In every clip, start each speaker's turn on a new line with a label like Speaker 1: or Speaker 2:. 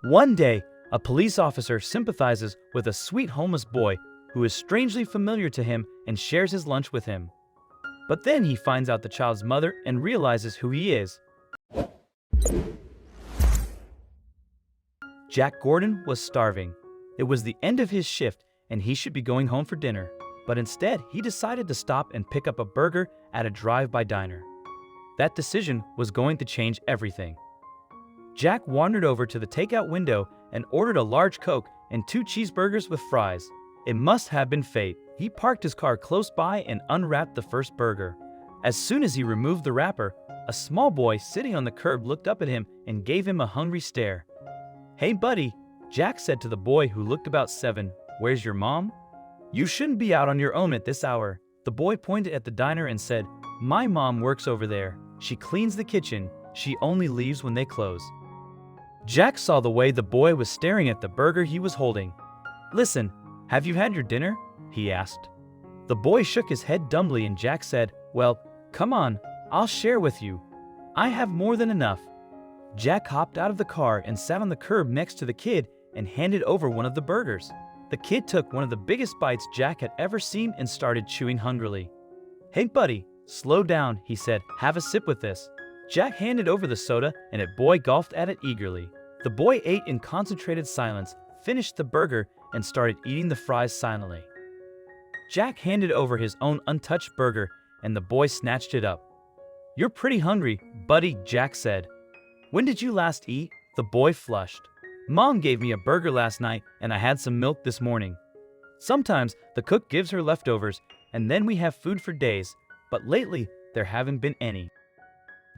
Speaker 1: One day, a police officer sympathizes with a sweet homeless boy who is strangely familiar to him and shares his lunch with him. But then he finds out the child's mother and realizes who he is. Jack Gordon was starving. It was the end of his shift and he should be going home for dinner. But instead, he decided to stop and pick up a burger at a drive-by diner. That decision was going to change everything. Jack wandered over to the takeout window and ordered a large Coke and 2 cheeseburgers with fries. It must have been fate. He parked his car close by and unwrapped the first burger. As soon as he removed the wrapper, a small boy sitting on the curb looked up at him and gave him a hungry stare. "Hey buddy," Jack said to the boy who looked about 7, "where's your mom? You shouldn't be out on your own at this hour." The boy pointed at the diner and said, "My mom works over there. She cleans the kitchen. She only leaves when they close." Jack saw the way the boy was staring at the burger he was holding. "Listen, have you had your dinner?" he asked. The boy shook his head dumbly and Jack said, "Well, come on, I'll share with you. I have more than enough." Jack hopped out of the car and sat on the curb next to the kid and handed over one of the burgers. The kid took one of the biggest bites Jack had ever seen and started chewing hungrily. "Hey buddy, slow down," he said. "Have a sip with this." Jack handed over the soda and the boy gulped at it eagerly. The boy ate in concentrated silence, finished the burger, and started eating the fries silently. Jack handed over his own untouched burger and the boy snatched it up. "You're pretty hungry, buddy," Jack said. "When did you last eat?" The boy flushed. "Mom gave me a burger last night and I had some milk this morning. Sometimes the cook gives her leftovers and then we have food for days, but lately there haven't been any."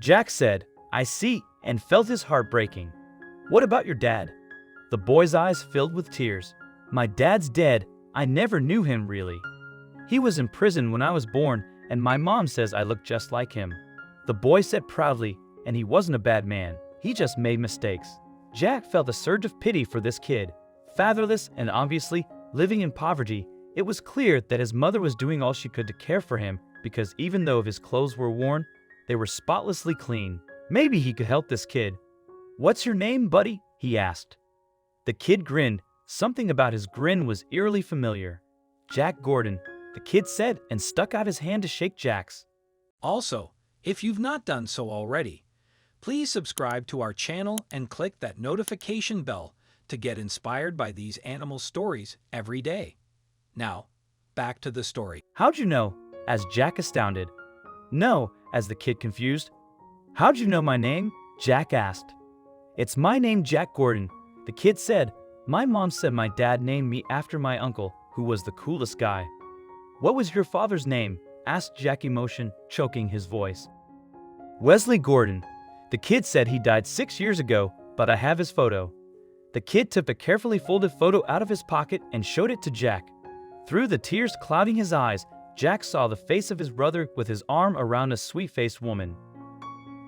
Speaker 1: Jack said, "I see," and felt his heart breaking. "What about your dad?" The boy's eyes filled with tears. "My dad's dead. I never knew him really. He was in prison when I was born and my mom says I look just like him." The boy said proudly, "And he wasn't a bad man. He just made mistakes." Jack felt a surge of pity for this kid. Fatherless and obviously living in poverty, it was clear that his mother was doing all she could to care for him because even though his clothes were worn, they were spotlessly clean. Maybe he could help this kid. "What's your name, buddy?" he asked. The kid grinned. Something about his grin was eerily familiar. "Jack Gordon," the kid said and stuck out his hand to shake Jack's.
Speaker 2: Also, if you've not done so already, please subscribe to our channel and click that notification bell to get inspired by these animal stories every day. Now, back to the story.
Speaker 1: "How'd you know?" asked Jack astounded. "No," as the kid confused. "How'd you know my name?" Jack asked. "It's my name, Jack Gordon," the kid said. "My mom said my dad named me after my uncle, who was the coolest guy." "What was your father's name?" asked Jack, emotion choking his voice. "Wesley Gordon." The kid said he died 6 years ago, but I have his photo. The kid took a carefully folded photo out of his pocket and showed it to Jack. Through the tears clouding his eyes, Jack saw the face of his brother with his arm around a sweet-faced woman.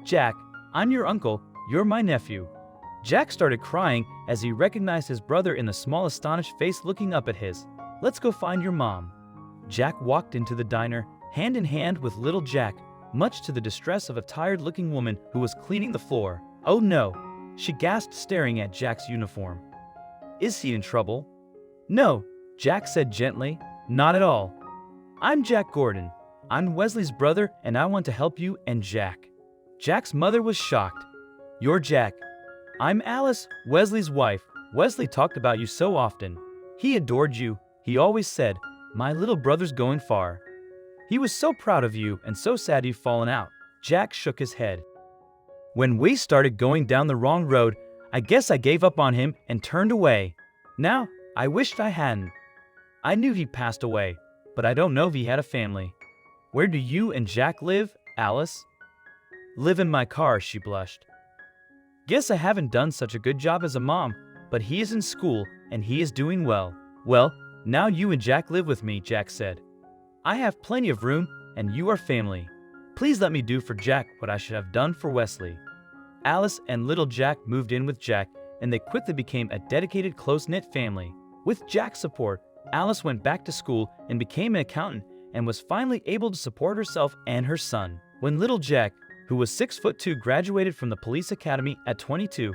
Speaker 1: "Jack, I'm your uncle, you're my nephew." Jack started crying as he recognized his brother in the small astonished face looking up at his. "Let's go find your mom." Jack walked into the diner, hand in hand with little Jack, much to the distress of a tired-looking woman who was cleaning the floor. "Oh no," she gasped, staring at Jack's uniform. "Is he in trouble?" "No," Jack said gently, "not at all. I'm Jack Gordon. I'm Wesley's brother and I want to help you and Jack." Jack's mother was shocked. "You're Jack." "I'm Alice, Wesley's wife. Wesley talked about you so often. He adored you. He always said, 'My little brother's going far.' He was so proud of you and so sad you've fallen out." Jack shook his head. "When we started going down the wrong road, I guess I gave up on him and turned away. Now, I wished I hadn't. I knew he passed away, but I don't know if he had a family." "Where do you and Jack live, Alice?" "Live in my car," she blushed. "Guess I haven't done such a good job as a mom, but he is in school and he is doing well." "Well, now you and Jack live with me," Jack said. "I have plenty of room and you are family. Please let me do for Jack what I should have done for Wesley." Alice and little Jack moved in with Jack and they quickly became a dedicated, close-knit family. With Jack's support, Alice went back to school and became an accountant and was finally able to support herself and her son. When little Jack, who was 6'2", graduated from the police academy at 22,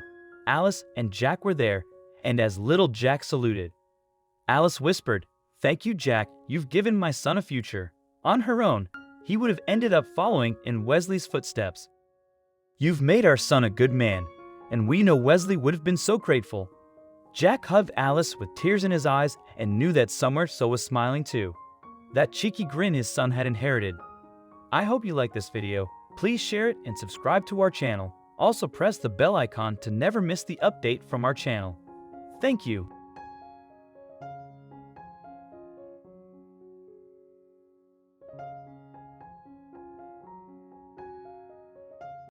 Speaker 1: Alice and Jack were there, and as little Jack saluted, Alice whispered, "Thank you, Jack, you've given my son a future." On her own, he would have ended up following in Wesley's footsteps. "You've made our son a good man, and we know Wesley would have been so grateful." Jack hugged Alice with tears in his eyes and knew that somewhere so was smiling too. That cheeky grin his son had inherited. I hope you like this video. Please share it and subscribe to our channel. Also press the bell icon to never miss the update from our channel. Thank you.